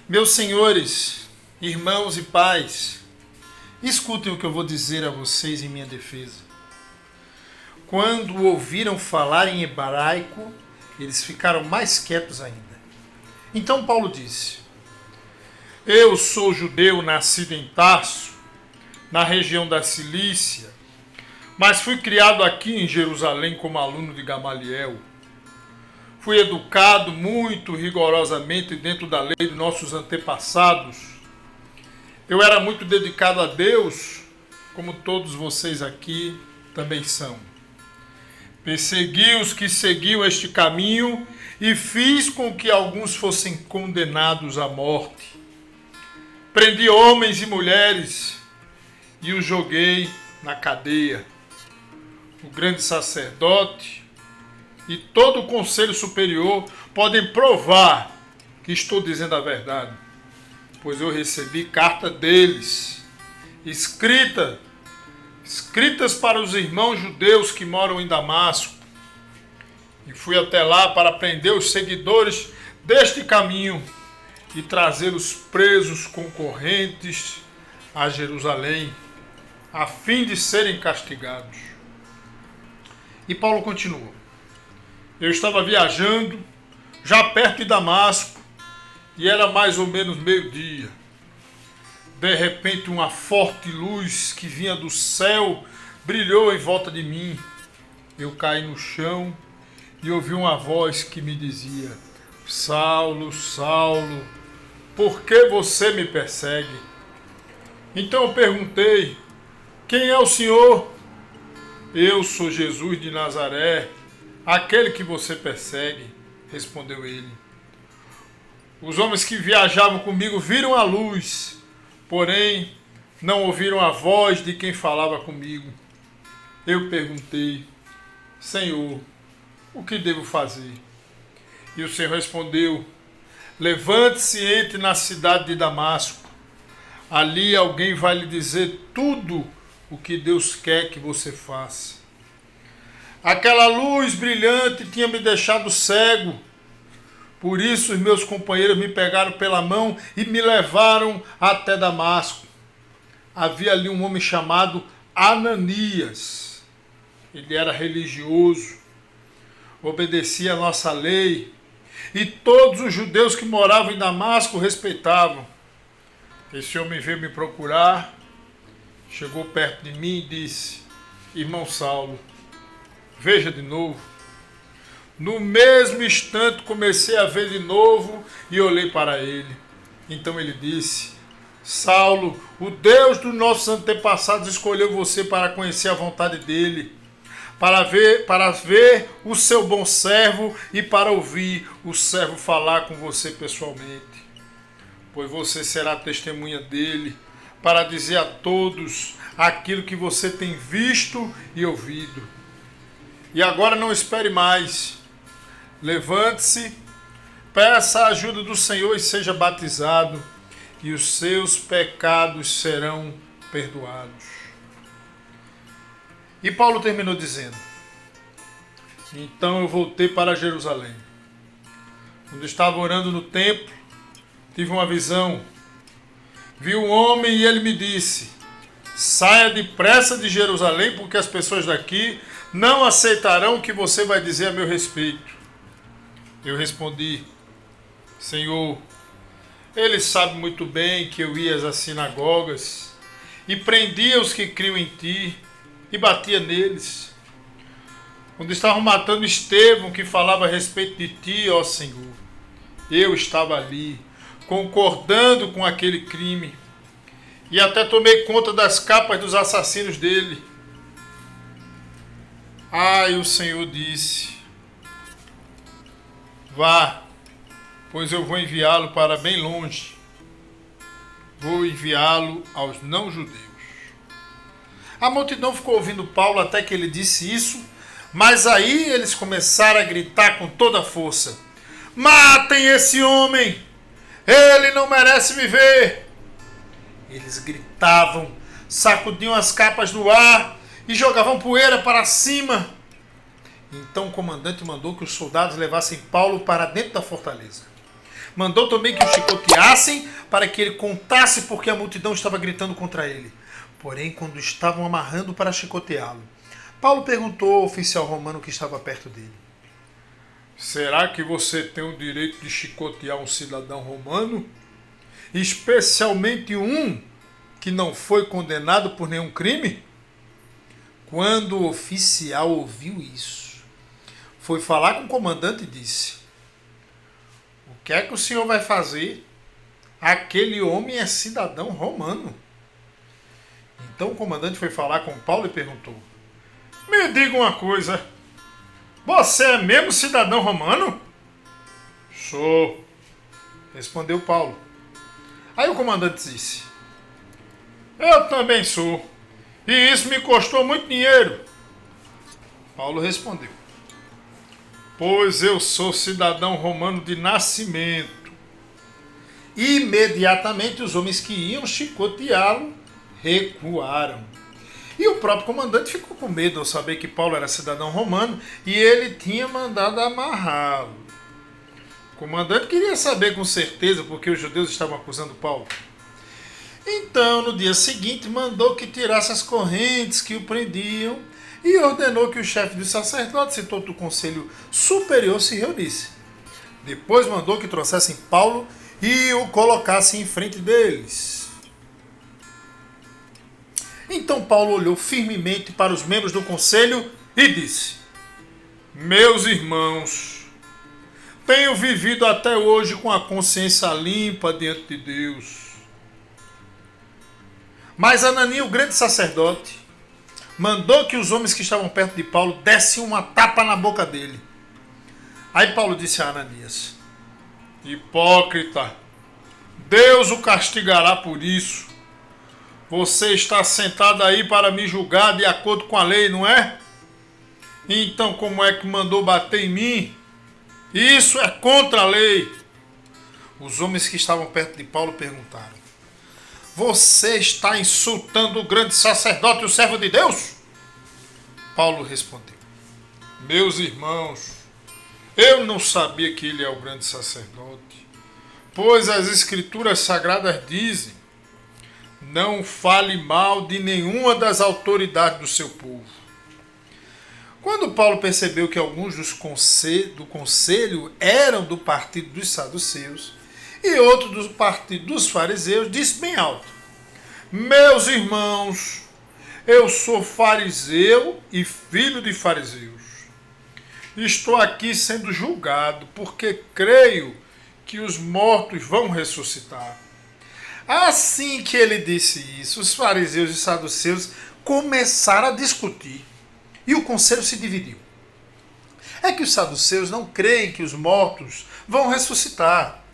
Meus senhores, irmãos e pais, escutem o que eu vou dizer a vocês em minha defesa. Quando ouviram falar em hebraico, eles ficaram mais quietos ainda. Então Paulo disse: Eu sou judeu nascido em Tarso, na região da Cilícia, mas fui criado aqui em Jerusalém como aluno de Gamaliel. Fui educado muito rigorosamente dentro da lei de nossos antepassados. Eu era muito dedicado a Deus, como todos vocês aqui também são. Persegui os que seguiam este caminho e fiz com que alguns fossem condenados à morte. Prendi homens e mulheres e os joguei na cadeia. O grande sacerdote e todo o conselho superior podem provar que estou dizendo a verdade, pois eu recebi carta deles, escritas para os irmãos judeus que moram em Damasco, e fui até lá para prender os seguidores deste caminho e trazer os presos concorrentes a Jerusalém, a fim de serem castigados. E Paulo continuou: Eu estava viajando, já perto de Damasco, e era mais ou menos meio-dia. De repente, uma forte luz que vinha do céu brilhou em volta de mim. Eu caí no chão e ouvi uma voz que me dizia: Saulo, Saulo, por que você me persegue? Então eu perguntei: Quem é o Senhor? Eu sou Jesus de Nazaré, aquele que você persegue, respondeu ele. Os homens que viajavam comigo viram a luz, porém não ouviram a voz de quem falava comigo. Eu perguntei: Senhor, o que devo fazer? E o Senhor respondeu: Levante-se e entre na cidade de Damasco. Ali alguém vai lhe dizer tudo o que Deus quer que você faça. Aquela luz brilhante tinha me deixado cego. Por isso os meus companheiros me pegaram pela mão e me levaram até Damasco. Havia ali um homem chamado Ananias. Ele era religioso, obedecia a nossa lei, e todos os judeus que moravam em Damasco respeitavam. Esse homem veio me procurar, chegou perto de mim e disse: Irmão Saulo, veja de novo. No mesmo instante comecei a ver de novo e olhei para ele. Então ele disse: Saulo, o Deus dos nossos antepassados escolheu você para conhecer a vontade dele, para ver o seu bom servo e para ouvir o servo falar com você pessoalmente. Pois você será testemunha dele, para dizer a todos aquilo que você tem visto e ouvido. E agora não espere mais. Levante-se, peça a ajuda do Senhor e seja batizado, e os seus pecados serão perdoados. E Paulo terminou dizendo: Então eu voltei para Jerusalém. Quando estava orando no templo, tive uma visão. Vi um homem e ele me disse: Saia depressa de Jerusalém, porque as pessoas daqui não aceitarão o que você vai dizer a meu respeito. Eu respondi: Senhor, ele sabe muito bem que eu ia às sinagogas e prendia os que criam em ti e batia neles. Quando estavam matando Estevão, que falava a respeito de ti, ó Senhor, eu estava ali, concordando com aquele crime, e até tomei conta das capas dos assassinos dele. E o Senhor disse: Vá, pois eu vou enviá-lo para bem longe. Vou enviá-lo aos não-judeus. A multidão ficou ouvindo Paulo até que ele disse isso, mas aí eles começaram a gritar com toda a força: Matem esse homem! Ele não merece viver! Eles gritavam, sacudiam as capas no ar e jogavam poeira para cima. Então o comandante mandou que os soldados levassem Paulo para dentro da fortaleza. Mandou também que o chicoteassem para que ele contasse porque a multidão estava gritando contra ele. Porém, quando estavam amarrando para chicoteá-lo, Paulo perguntou ao oficial romano que estava perto dele: será que você tem o direito de chicotear um cidadão romano? Especialmente um que não foi condenado por nenhum crime? Quando o oficial ouviu isso, foi falar com o comandante e disse: o que é que o senhor vai fazer? Aquele homem é cidadão romano. Então o comandante foi falar com Paulo e perguntou: me diga uma coisa, você é mesmo cidadão romano? Sou, respondeu Paulo. Aí o comandante disse: eu também sou, e isso me custou muito dinheiro. Paulo respondeu: pois eu sou cidadão romano de nascimento. Imediatamente os homens que iam chicoteá-lo recuaram. E o próprio comandante ficou com medo ao saber que Paulo era cidadão romano e ele tinha mandado amarrá-lo. O comandante queria saber com certeza porque os judeus estavam acusando Paulo. Então, no dia seguinte, mandou que tirasse as correntes que o prendiam e ordenou que o chefe dos sacerdotes e todo o conselho superior se reunisse. Depois mandou que trouxessem Paulo e o colocassem em frente deles. Então Paulo olhou firmemente para os membros do conselho e disse: meus irmãos, tenho vivido até hoje com a consciência limpa diante de Deus. Mas Ananias, o grande sacerdote, mandou que os homens que estavam perto de Paulo dessem uma tapa na boca dele. Aí Paulo disse a Ananias: hipócrita, Deus o castigará por isso. Você está sentado aí para me julgar de acordo com a lei, não é? Então como é que mandou bater em mim? Isso é contra a lei. Os homens que estavam perto de Paulo perguntaram: você está insultando o grande sacerdote e o servo de Deus? Paulo respondeu: meus irmãos, eu não sabia que ele é o grande sacerdote, pois as escrituras sagradas dizem: não fale mal de nenhuma das autoridades do seu povo. Quando Paulo percebeu que alguns do conselho eram do partido dos saduceus e outros do partido dos fariseus, disse bem alto: meus irmãos, eu sou fariseu e filho de fariseus. Estou aqui sendo julgado porque creio que os mortos vão ressuscitar. Assim que ele disse isso, os fariseus e saduceus começaram a discutir e o conselho se dividiu. É que os saduceus não creem que os mortos vão ressuscitar,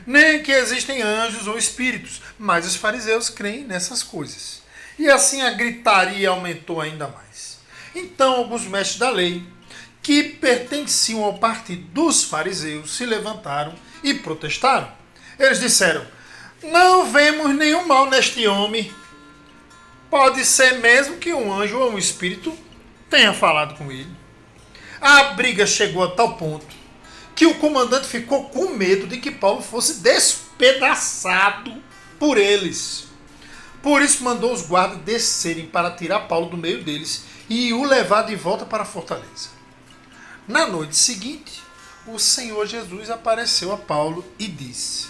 nem que existem anjos ou espíritos, mas os fariseus creem nessas coisas. E assim a gritaria aumentou ainda mais. Então alguns mestres da lei, que pertenciam ao partido dos fariseus, se levantaram e protestaram. Eles disseram: não vemos nenhum mal neste homem. Pode ser mesmo que um anjo ou um espírito tenha falado com ele. A briga chegou a tal ponto que o comandante ficou com medo de que Paulo fosse despedaçado por eles. Por isso mandou os guardas descerem para tirar Paulo do meio deles e o levar de volta para a fortaleza. Na noite seguinte, o Senhor Jesus apareceu a Paulo e disse: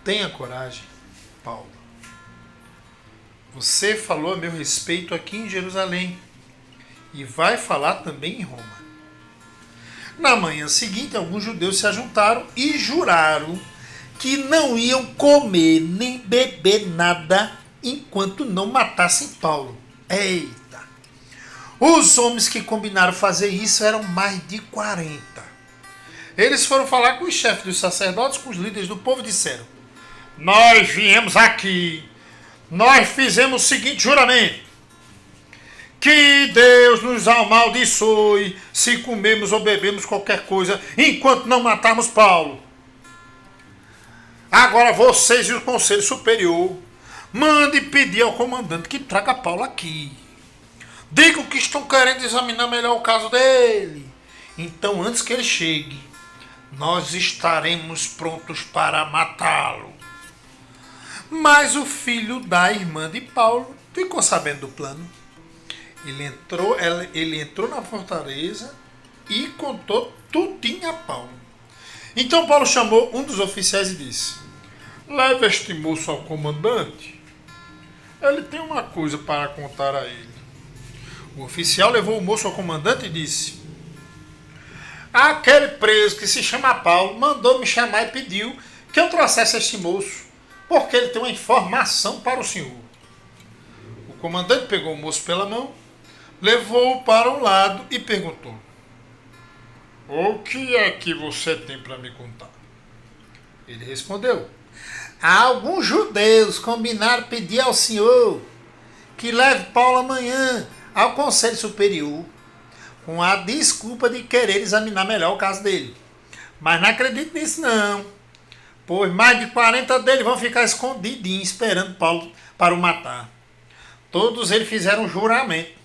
tenha coragem, Paulo. Você falou a meu respeito aqui em Jerusalém e vai falar também em Roma. Na manhã seguinte, alguns judeus se ajuntaram e juraram que não iam comer nem beber nada enquanto não matassem Paulo. Eita! Os homens que combinaram fazer isso eram mais de 40. Eles foram falar com os chefes dos sacerdotes, com os líderes do povo e disseram: nós viemos aqui, nós fizemos o seguinte juramento: que Deus nos amaldiçoe se comemos ou bebemos qualquer coisa enquanto não matarmos Paulo. Agora vocês e o Conselho Superior mandem pedir ao comandante que traga Paulo aqui. Digam que estão querendo examinar melhor o caso dele. Então, antes que ele chegue, nós estaremos prontos para matá-lo. Mas o filho da irmã de Paulo ficou sabendo do plano. Ele entrou na fortaleza e contou tudinho a Paulo. Então Paulo chamou um dos oficiais e disse: leve este moço ao comandante. Ele tem uma coisa para contar a ele. O oficial levou o moço ao comandante e disse: aquele preso que se chama Paulo mandou me chamar e pediu que eu trouxesse este moço, porque ele tem uma informação para o senhor. O comandante pegou o moço pela mão, levou-o para um lado e perguntou: o que é que você tem para me contar? Ele respondeu: alguns judeus combinaram pedir ao senhor que leve Paulo amanhã ao Conselho Superior, com a desculpa de querer examinar melhor o caso dele. Mas não acredito nisso não, pois mais de 40 deles vão ficar escondidinhos esperando Paulo para o matar. Todos eles fizeram um juramento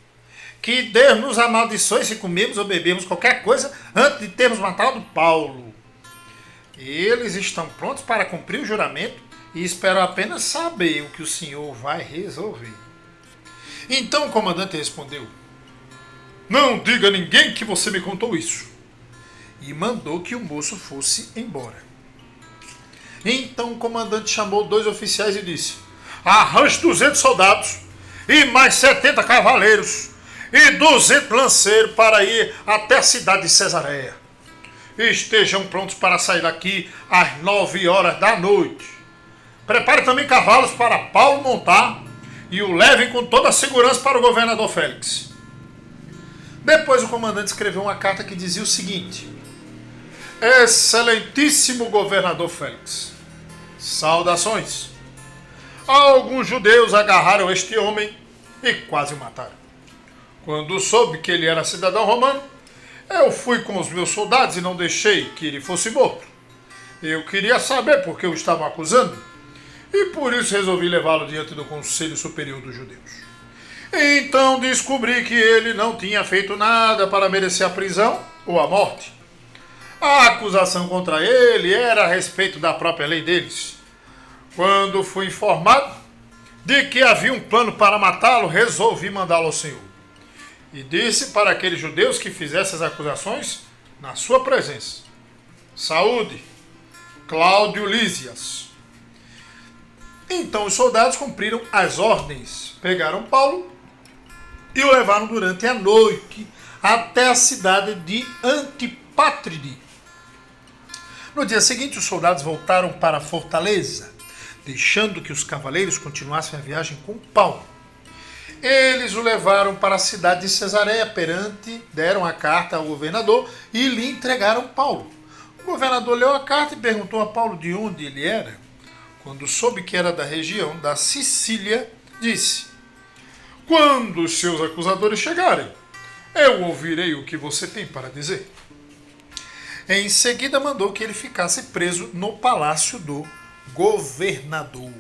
que Deus nos amaldiçoe se comermos ou bebermos qualquer coisa antes de termos matado Paulo. Eles estão prontos para cumprir o juramento e esperam apenas saber o que o senhor vai resolver. Então o comandante respondeu: não diga a ninguém que você me contou isso. E mandou que o moço fosse embora. Então o comandante chamou 2 oficiais e disse: arranje 200 soldados e mais 70 cavaleiros e 200 lanceiros para ir até a cidade de Cesareia. Estejam prontos para sair daqui às 9 horas da noite. Prepare também cavalos para Paulo montar e o levem com toda a segurança para o governador Félix. Depois o comandante escreveu uma carta que dizia o seguinte: excelentíssimo governador Félix, saudações. Alguns judeus agarraram este homem e quase o mataram. Quando soube que ele era cidadão romano, eu fui com os meus soldados e não deixei que ele fosse morto. Eu queria saber por que o estavam acusando e por isso resolvi levá-lo diante do Conselho Superior dos Judeus. Então descobri que ele não tinha feito nada para merecer a prisão ou a morte. A acusação contra ele era a respeito da própria lei deles. Quando fui informado de que havia um plano para matá-lo, resolvi mandá-lo ao Senhor. E disse para aqueles judeus que fizessem as acusações na sua presença: saúde, Cláudio Lísias. Então os soldados cumpriram as ordens, pegaram Paulo e o levaram durante a noite até a cidade de Antipátride. No dia seguinte, os soldados voltaram para a fortaleza, deixando que os cavaleiros continuassem a viagem com Paulo. Eles o levaram para a cidade de Cesareia perante, deram a carta ao governador e lhe entregaram Paulo. O governador leu a carta e perguntou a Paulo de onde ele era. Quando soube que era da região da Sicília, disse: quando os seus acusadores chegarem, eu ouvirei o que você tem para dizer. Em seguida mandou que ele ficasse preso no palácio do governador.